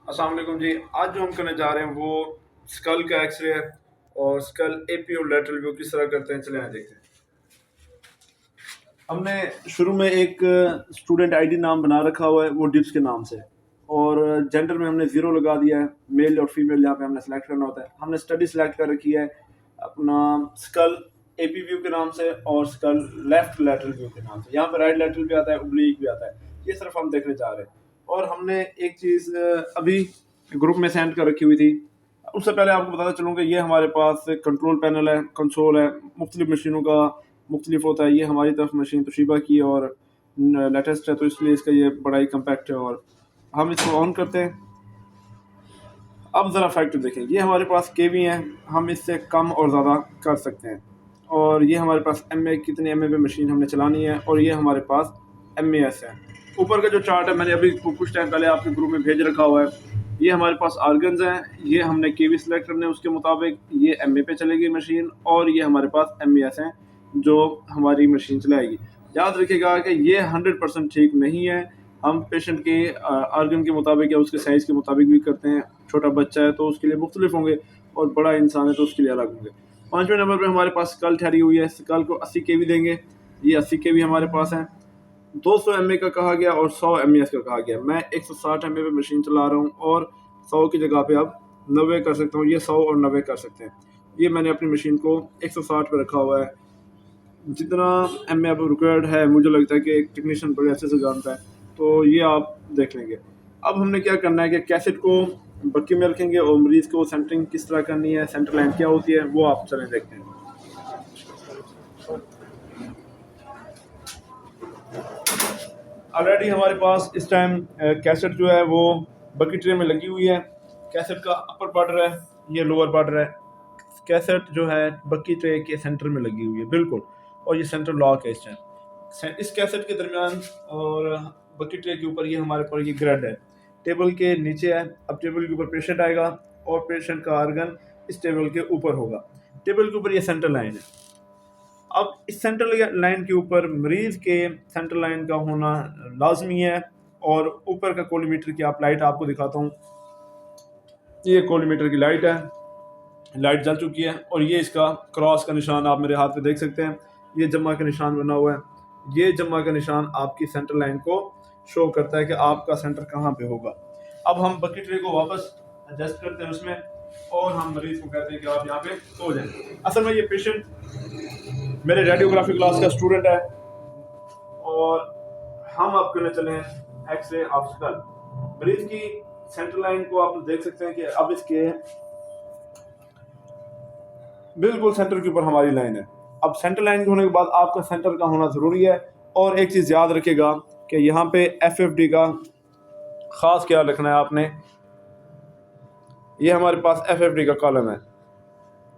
अस्सलाम वालेकुम जी। आज जो हम करने जा रहे हैं वो स्कल का एक्सरे है और स्कल एपी और लेटरल व्यू किस तरह करते हैं, चले आए देखते हैं। हमने शुरू में एक स्टूडेंट आईडी नाम बना रखा हुआ है, वो डिप्स के नाम से, और जेंडर में हमने ज़ीरो लगा दिया है। मेल और फीमेल यहाँ पे हमने सेलेक्ट करना होता है। हमने स्टडी सेलेक्ट कर रखी है अपना स्कल एपी व्यू के नाम से और स्कल लेफ्ट लेटरल व्यू के नाम से। यहाँ पे राइट लेटरल भी आता है, ओब्लिक भी आता है। ये सिर्फ हम देखने जा रहे हैं। और हमने एक चीज़ अभी ग्रुप में सेंड कर रखी हुई थी। उससे पहले आपको बताता चलूँ कि ये हमारे पास कंट्रोल पैनल है, कंसोल है, मुख्तलिफ मशीनों का मुख्तलिफ होता है। ये हमारी तरफ मशीन तोशिबा की और लेटेस्ट है, तो इसलिए इसका ये बड़ा ही कम्पैक्ट है। और हम इसको ऑन करते हैं। अब ज़रा फैक्टर देखें, ये हमारे पास केवी हैं, हम इससे कम और ज़्यादा कर सकते हैं। और ये हमारे पास कितने एम ए पे मशीन हमने चलानी है, और ये हमारे पास एस है। ऊपर का जो चार्ट है मैंने अभी कुछ टाइम पहले आपके ग्रुप में भेज रखा हुआ है। ये हमारे पास आर्गन्स हैं, ये हमने केवी सेलेक्ट करने उसके मुताबिक ये एम ए पे चलेगी मशीन, और ये हमारे पास एस हैं जो हमारी मशीन चलाएगी। याद रखिएगा कि ये 100% ठीक नहीं है। हम पेशेंट के आर्गन के मुताबिक या उसके साइज़ के मुताबिक भी करते हैं। छोटा बच्चा है तो उसके लिए मुख्तलिफ होंगे, और बड़ा इंसान है तो उसके लिए अलग होंगे। 5वें नंबर पे हमारे पास स्कल ठहरी हुई है। स्कल को 80 के वी देंगे। ये 80 के वी हमारे पास हैं। 200 एम ए का कहा गया और 100 एम एस का कहा गया। मैं 160 एम ए पे मशीन चला रहा हूँ, और 100 की जगह पे अब 90 कर सकता हूँ। ये 100 और 90 कर सकते हैं। ये मैंने अपनी मशीन को 160 पे रखा हुआ है। जितना एम ए अब रिक्वायर्ड है, मुझे लगता है कि एक टेक्नीशियन बड़े अच्छे से जानता है, तो ये आप देख लेंगे। अब हमने क्या करना है कि कैसेट को बक्की में रखेंगे और मरीज़ को सेंटरिंग किस तरह करनी है, सेंटर लाइन क्या होती है, वो आप चलें देखते हैं। ऑलरेडी हमारे पास इस टाइम कैसेट जो है वो बकी ट्रे में लगी हुई है। कैसेट का अपर बॉर्डर है, ये लोअर बॉर्डर है। कैसेट जो है बकी ट्रे के सेंटर में लगी हुई है बिल्कुल, और ये सेंटर लॉक है इस टाइम। इस कैसेट के दरमियान और बकी ट्रे के ऊपर ये हमारे पास ये ग्रेड है, टेबल के नीचे है। अब टेबल के ऊपर पेशेंट आएगा और पेशेंट का आर्गन इस टेबल के ऊपर होगा। टेबल के ऊपर ये सेंटर लाइन है। अब इस सेंट्रल लाइन के ऊपर मरीज़ के सेंट्रल लाइन का होना लाजमी है। और ऊपर का कोलीमीटर की आप लाइट आपको दिखाता हूँ। ये कोलीमीटर की लाइट है, लाइट जल चुकी है, और ये इसका क्रॉस का निशान आप मेरे हाथ पे देख सकते हैं। ये जम्मा का निशान बना हुआ है। ये जम्मा का निशान आपकी सेंट्रल लाइन को शो करता है कि आपका सेंटर कहाँ पे होगा। अब हम बकेट ट्रे को वापस एडजस्ट करते हैं उसमें, और हम मरीज को कहते हैं कि आप यहाँ पे सो जाएं। असल में ये पेशेंट मेरे रेडियोग्राफी क्लास का स्टूडेंट है, और हम अब करने चले हैं एक्सरे ऑफ स्कल। मरीज की सेंट्रल लाइन को आप देख सकते हैं कि अब इसके बिल्कुल सेंटर के ऊपर हमारी लाइन है। अब सेंटर लाइन के होने के बाद आपका सेंटर का होना ज़रूरी है। और एक चीज़ याद रखिएगा कि यहाँ पे FFD का ख़ास ख्याल रखना है आपने। ये हमारे पास FFD का कॉलम है,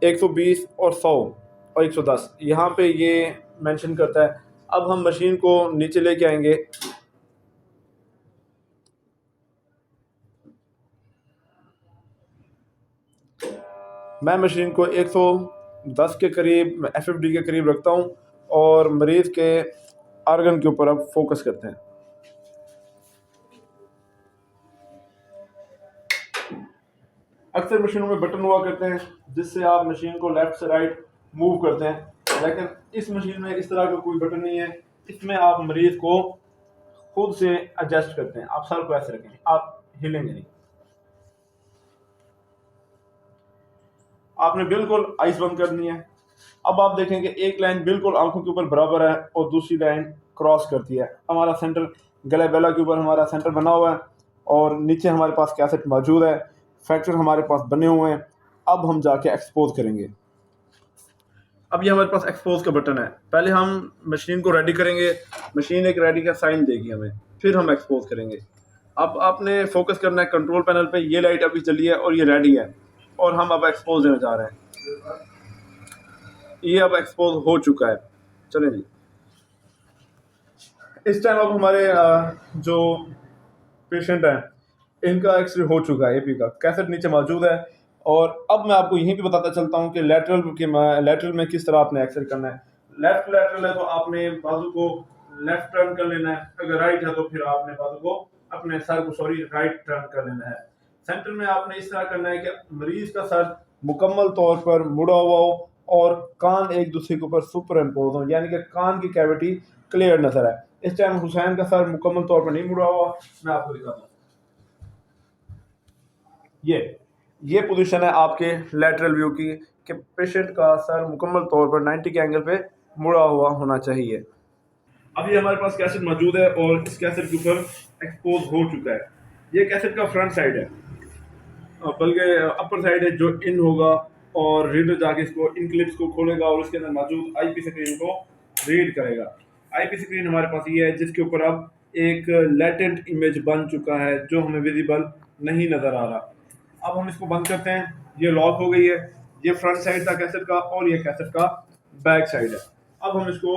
120 और 100 और 110 यहाँ पे ये मेंशन करता है। अब हम मशीन को नीचे लेके आएंगे। मैं मशीन को 110 के करीब FFD के करीब रखता हूँ, और मरीज़ के आर्गन के ऊपर अब फोकस करते हैं। अक्सर मशीनों में बटन हुआ करते हैं जिससे आप मशीन को लेफ्ट से राइट मूव करते हैं, लेकिन इस मशीन में इस तरह का कोई बटन नहीं है। इसमें आप मरीज को खुद से एडजस्ट करते हैं। आप सर को ऐसे रखें, आप हिलेंगे नहीं। आपने बिल्कुल आइस बंद करनी है। अब आप देखेंगे एक लाइन बिल्कुल आंखों के ऊपर बराबर है और दूसरी लाइन क्रॉस करती है। हमारा सेंटर गले बेला के ऊपर हमारा सेंटर बना हुआ है, और नीचे हमारे पास कैसेट मौजूद है। फ्रैक्चर हमारे पास बने हुए हैं। अब हम जाके एक्सपोज करेंगे। अब ये हमारे पास एक्सपोज का बटन है। पहले हम मशीन को रेडी करेंगे, मशीन एक रेडी का साइन देगी हमें, फिर हम एक्सपोज करेंगे। अब आपने फोकस करना है कंट्रोल पैनल पे। ये लाइट अभी चली है और ये रेडी है, और हम अब एक्सपोज देने जा रहे हैं। ये अब एक्सपोज हो चुका है। चलें जी। इस टाइम अब हमारे जो पेशेंट हैं इनका एक्सरे हो चुका है। एपी का कैसेट नीचे मौजूद है। और अब मैं आपको यहीं पे बताता चलता हूँ कि लेटरल में किस तरह आपने एक्सरे करना है। लेफ्ट लेटरल है तो आपने बाजू को लेफ्ट टर्न कर लेना है। अगर राइट है तो फिर आपने बाजू को अपने सर को राइट टर्न कर लेना है। सेंटर में आपने इस तरह करना है कि मरीज का सर मुकम्मल तौर पर मुड़ा हुआ हो और कान एक दूसरे के ऊपर सुपर इम्पोज हो, यानी कि कान की कैविटी क्लियर नजर आए। इस टाइम हुसैन का सर मुकम्मल तौर पर नहीं मुड़ा हुआ, मैं आपको दिखाता हूँ। ये पोजीशन है आपके लैटरल व्यू की कि पेशेंट का सर मुकम्मल तौर पर 90 के एंगल पे मुड़ा हुआ होना चाहिए। अभी हमारे पास कैसेट मौजूद है और इस कैसेट के ऊपर एक्सपोज हो चुका है। ये कैसेट का फ्रंट साइड है, बल्कि अपर साइड है जो इन होगा, और रीडर जाके इसको इन क्लिप्स को खोलेगा और उसके अंदर मौजूद आईपी स्क्रीन को रीड करेगा। आईपी स्क्रीन हमारे पास ये है जिसके ऊपर अब एक लेटेंट इमेज बन चुका है जो हमें विजिबल नहीं नजर आ रहा। अब हम इसको बंद करते हैं, ये लॉक हो गई है। ये फ्रंट साइड था कैसेट का और ये कैसेट का बैक साइड है। अब हम इसको,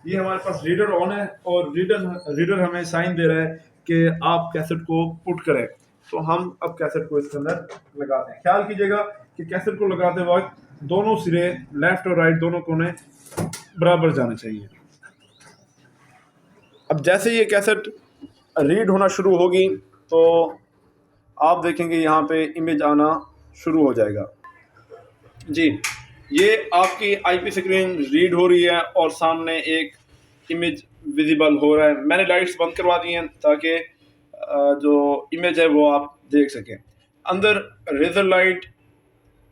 ये हमारे पास रीडर ऑन है और रीडर हमें साइन दे रहा है कि आप कैसेट को पुट करें। तो हम अब कैसेट को इसके अंदर लगाते हैं। ख्याल कीजिएगा कि कैसेट को लगाते वक्त दोनों सिरे लेफ्ट और राइट दोनों कोने बराबर जाने चाहिए। अब जैसे ये कैसेट रीड होना शुरू होगी तो आप देखेंगे यहाँ पे इमेज आना शुरू हो जाएगा। जी, ये आपकी आईपी स्क्रीन रीड हो रही है और सामने एक इमेज विजिबल हो रहा है। मैंने लाइट्स बंद करवा दी हैं ताकि जो इमेज है वो आप देख सकें। अंदर रेजर लाइट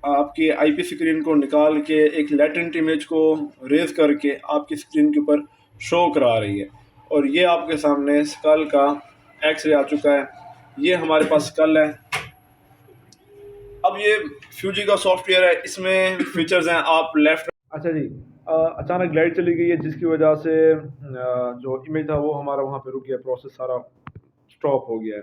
आपकी आईपी स्क्रीन को निकाल के एक लेटेंट इमेज को रेज करके आपकी स्क्रीन के ऊपर शो करा रही है। और ये आपके सामने स्कल का एक्सरे आ चुका है। ये हमारे पास स्कल है। अब ये फ्यूजी का सॉफ्टवेयर है, इसमें फीचर्स हैं। आप लेफ्ट, अच्छा जी, अचानक लाइट चली गई है जिसकी वजह से जो इमेज था वो हमारा वहाँ पे रुक गया, प्रोसेस सारा स्टॉप हो गया है।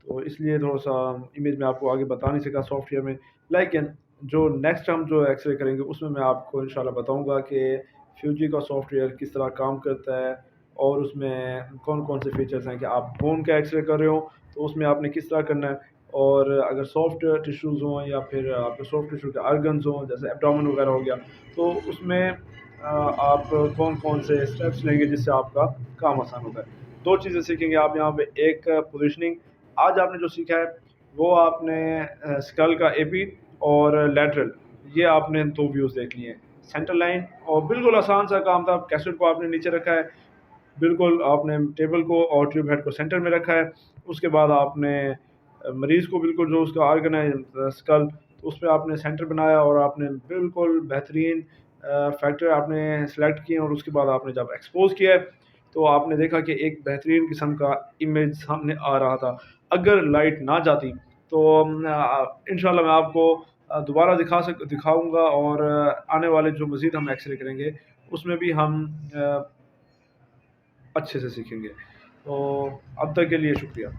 तो इसलिए थोड़ा सा इमेज में आपको आगे बता नहीं सका सॉफ्टवेयर में। लेकिन जो नेक्स्ट हम जो एक्सरे करेंगे उसमें मैं आपको इंशाल्लाह बताऊंगा कि फ्यूजी का सॉफ्टवेयर किस तरह काम करता है और उसमें कौन कौन से फीचर्स हैं कि आप बोन का एक्सरे कर रहे हो तो उसमें आपने किस तरह करना है, और अगर सॉफ्ट टिश्यूज़ हों या फिर आपके सॉफ्ट टिश्यू के आर्गन्स हों जैसे एब्डोमेन वगैरह हो गया, तो उसमें आप कौन कौन से स्टेप्स लेंगे जिससे आपका काम आसान होता है। दो चीज़ें सीखेंगे आप यहाँ पे, एक पोजिशनिंग, आज आपने जो सीखा है वो आपने स्कल का एपी और लैटरल, ये आपने दो व्यूज़ देख लिए हैं। सेंटर लाइन और बिल्कुल आसान सा काम था। कैसेट को आपने नीचे रखा है, बिल्कुल आपने टेबल को और ट्यूब हेड को सेंटर में रखा है। उसके बाद आपने मरीज़ को बिल्कुल जो उसका आर्गन है स्कल, तो उस पर आपने सेंटर बनाया और आपने बिल्कुल बेहतरीन फैक्टर आपने सेलेक्ट किए और उसके बाद आपने जब एक्सपोज किया है तो आपने देखा कि एक बेहतरीन किस्म का इमेज सामने आ रहा था। अगर लाइट ना जाती तो इंशाल्लाह मैं आपको दोबारा दिखाऊंगा और आने वाले जो मज़ीद हम एक्सरे करेंगे उसमें भी हम अच्छे से सीखेंगे। तो अब तक के लिए शुक्रिया।